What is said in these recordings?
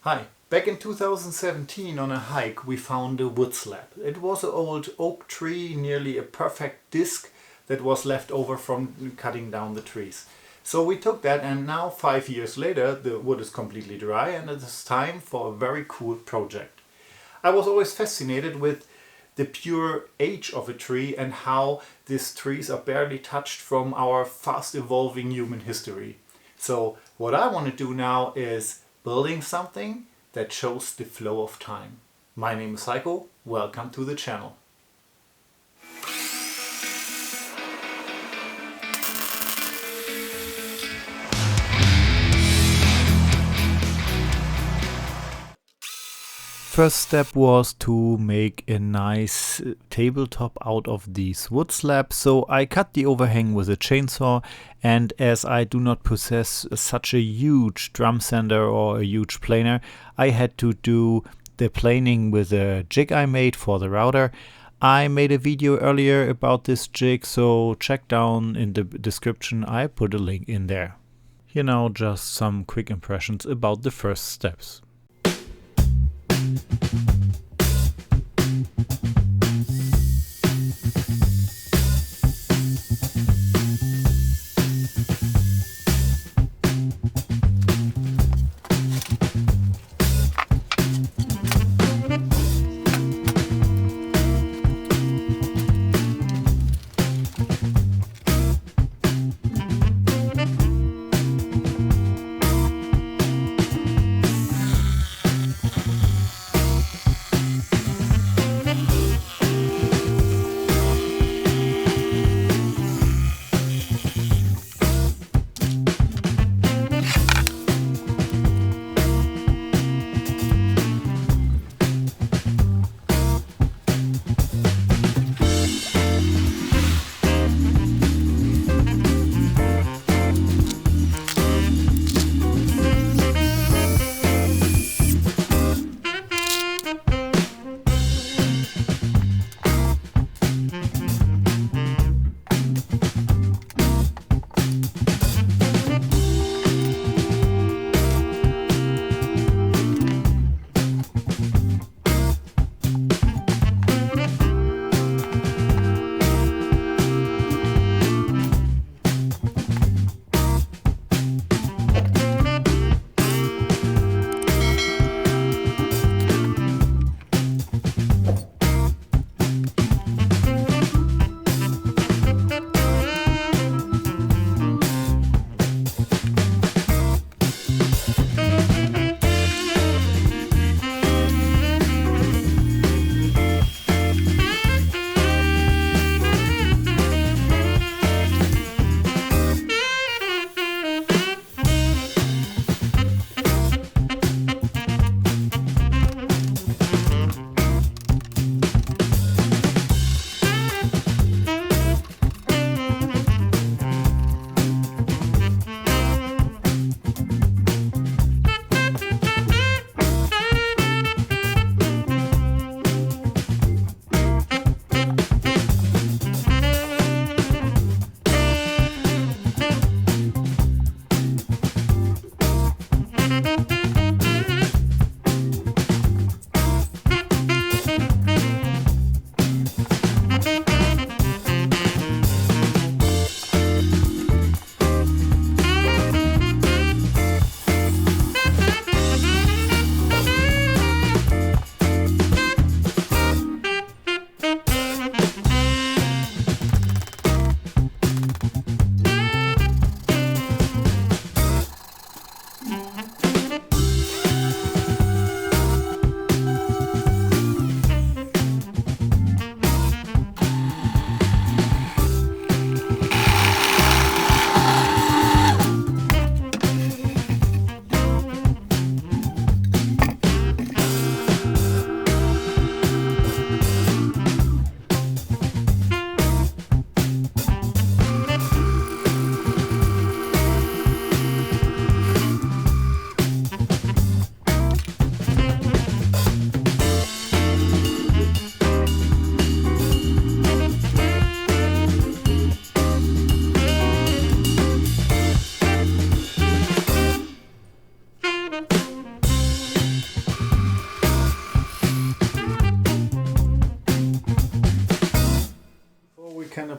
Hi. Back in 2017 on a hike we found a wood slab. It was an old oak tree, nearly a perfect disc that was left over from cutting down the trees. So we took that, and now 5 years later the wood is completely dry and it is time for a very cool project. I was always fascinated with the pure age of a tree and how these trees are barely touched from our fast evolving human history. So what I want to do now is building something that shows the flow of time. My name is Heiko, welcome to the channel. First step was to make a nice tabletop out of these wood slabs. So I cut the overhang with a chainsaw, and as I do not possess such a huge drum sander or a huge planer, I had to do the planing with a jig I made for the router. I made a video earlier about this jig, so check down in the description, I put a link in there. Here now just some quick impressions about the first steps.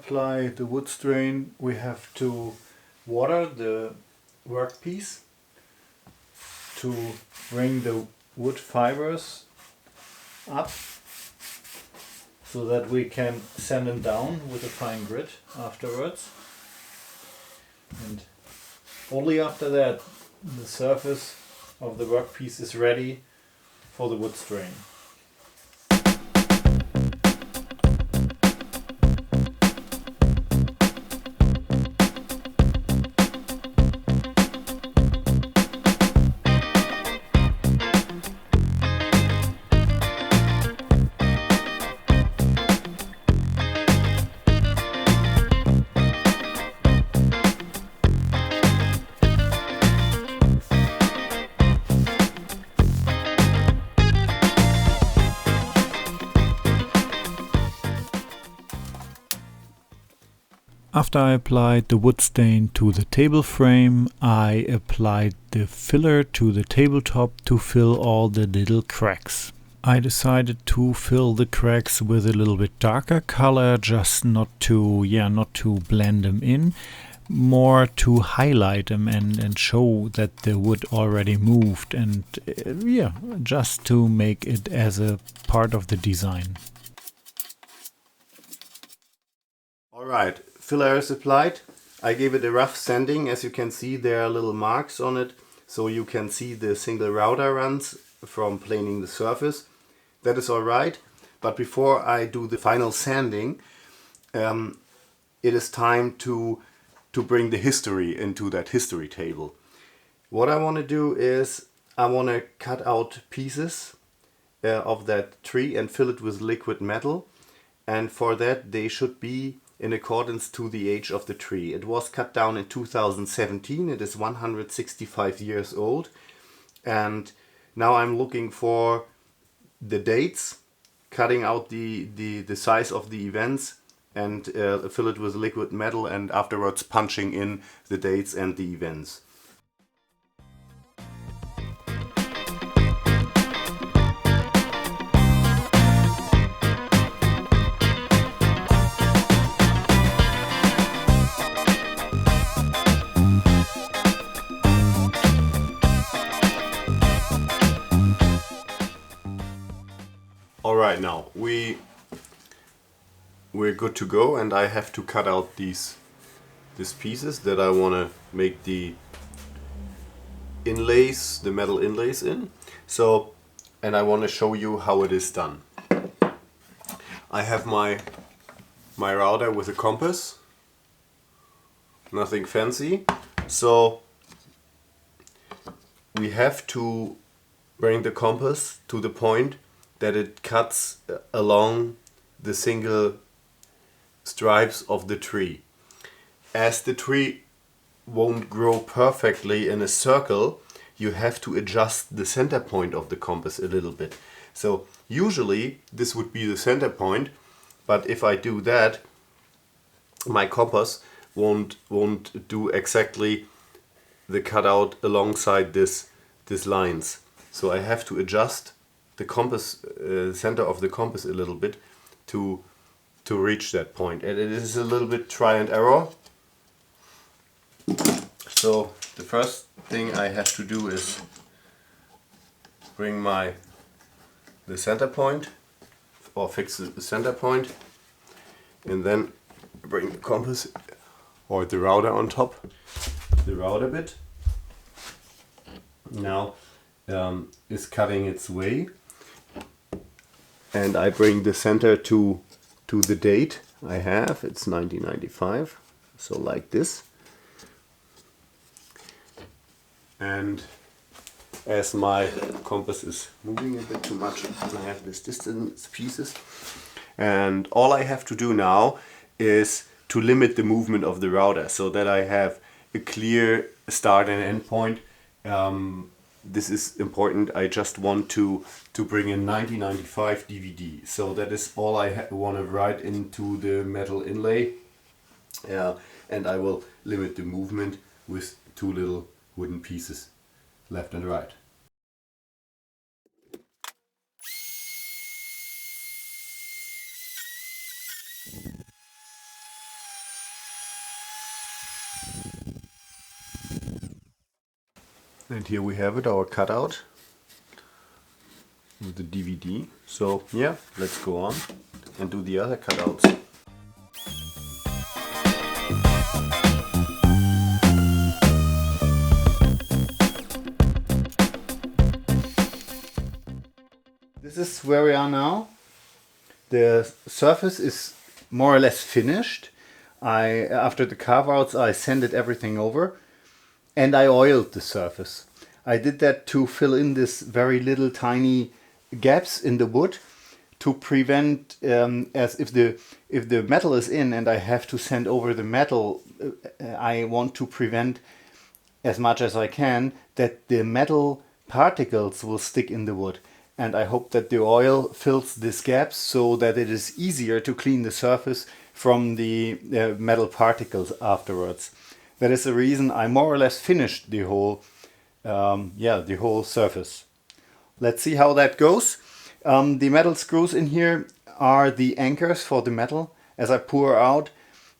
apply the wood strain, we have to water the workpiece to bring the wood fibers up so that we can sand them down with a fine grit afterwards. And only after that the surface of the workpiece is ready for the wood strain. After I applied the wood stain to the table frame, I applied the filler to the tabletop to fill all the little cracks. I decided to fill the cracks with a little bit darker color, just not to blend them in, more to highlight them and show that the wood already moved, and just to make it as a part of the design. Alright, filler is applied. I gave it a rough sanding. As you can see, there are little marks on it, so you can see the single router runs from planing the surface. That is alright, but before I do the final sanding, it is time to bring the history into that history table. What I want to do is I want to cut out pieces of that tree and fill it with liquid metal, and for that they should be in accordance to the age of the tree. It was cut down in 2017, it is 165 years old, and now I'm looking for the dates, cutting out the size of the events, and fill it with liquid metal, and afterwards punching in the dates and the events. Alright, now we're good to go, and I have to cut out these pieces that I want to make the inlays, the metal inlays in. So, and I want to show you how it is done. I have my router with a compass, nothing fancy. So we have to bring the compass to the point that it cuts along the single stripes of the tree. As the tree won't grow perfectly in a circle, you have to adjust the center point of the compass a little bit. So usually this would be the center point, but if I do that, my compass won't do exactly the cutout alongside these lines. So I have to adjust the compass center of the compass a little bit to reach that point, and it is a little bit try and error. So the first thing I have to do is bring the center point, or fix the center point, and then bring the compass or the router on top, the router bit now is cutting its way, and I bring the center to the date I have. It's 1995, so like this. And as my compass is moving a bit too much, I have this distance pieces, and all I have to do now is to limit the movement of the router so that I have a clear start and end point. This is important. I just want to bring in 1995 DVD. So that is all I want to write into the metal inlay. And I will limit the movement with two little wooden pieces, left and right. And here we have it, our cutout with the DVD. So yeah, let's go on and do the other cutouts. This is where we are now. The surface is more or less finished. After the carve-outs, I sanded everything over and I oiled the surface. I did that to fill in this very little tiny gaps in the wood to prevent, as if the metal is in and I have to sand over the metal, I want to prevent as much as I can that the metal particles will stick in the wood. And I hope that the oil fills these gaps so that it is easier to clean the surface from the metal particles afterwards. That is the reason I more or less finished the whole surface. Let's see how that goes. The metal screws in here are the anchors for the metal. As I pour out,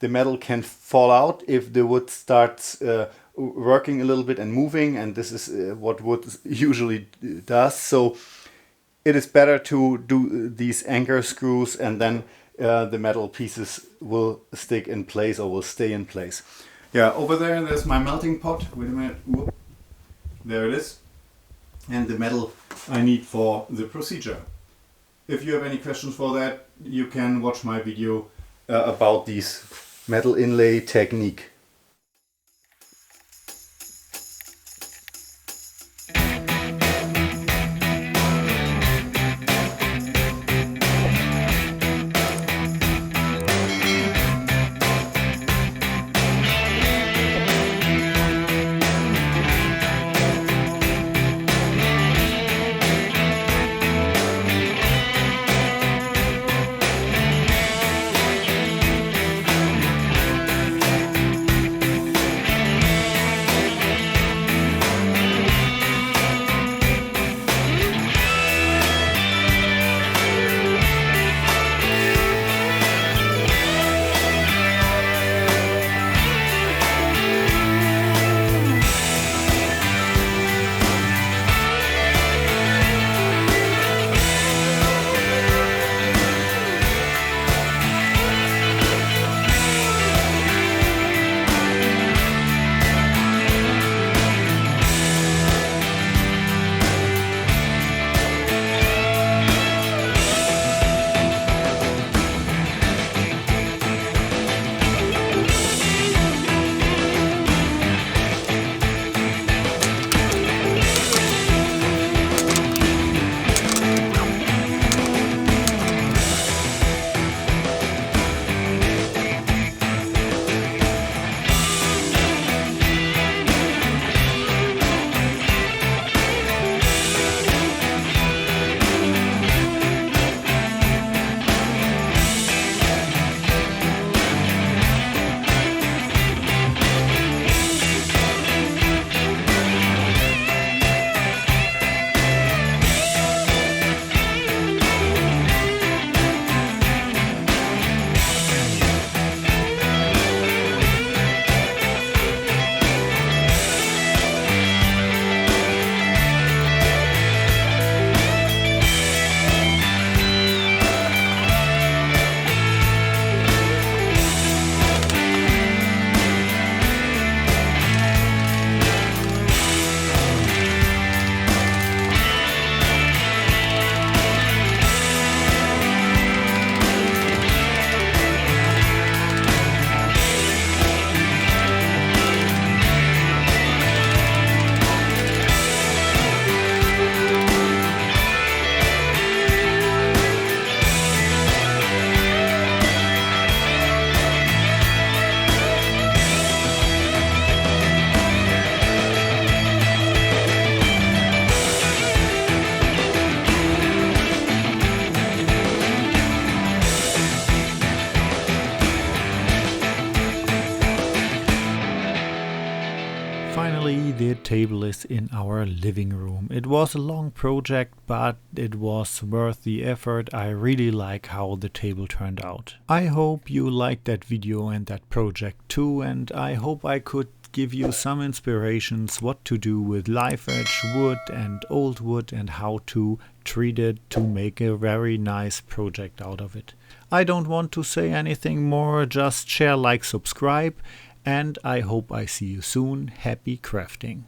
the metal can fall out if the wood starts working a little bit and moving, and this is what wood usually does. So it is better to do these anchor screws, and then the metal pieces will stick in place or will stay in place. Yeah, over there's my melting pot. Wait a minute. Whoop. There it is. And the metal I need for the procedure. If you have any questions for that, you can watch my video about this metal inlay technique. this in our living room. It was a long project, but it was worth the effort. I really like how the table turned out. I hope you liked that video and that project too, and I hope I could give you some inspirations what to do with live edge wood and old wood and how to treat it to make a very nice project out of it. I don't want to say anything more, just share, like, subscribe, and I hope I see you soon. Happy crafting!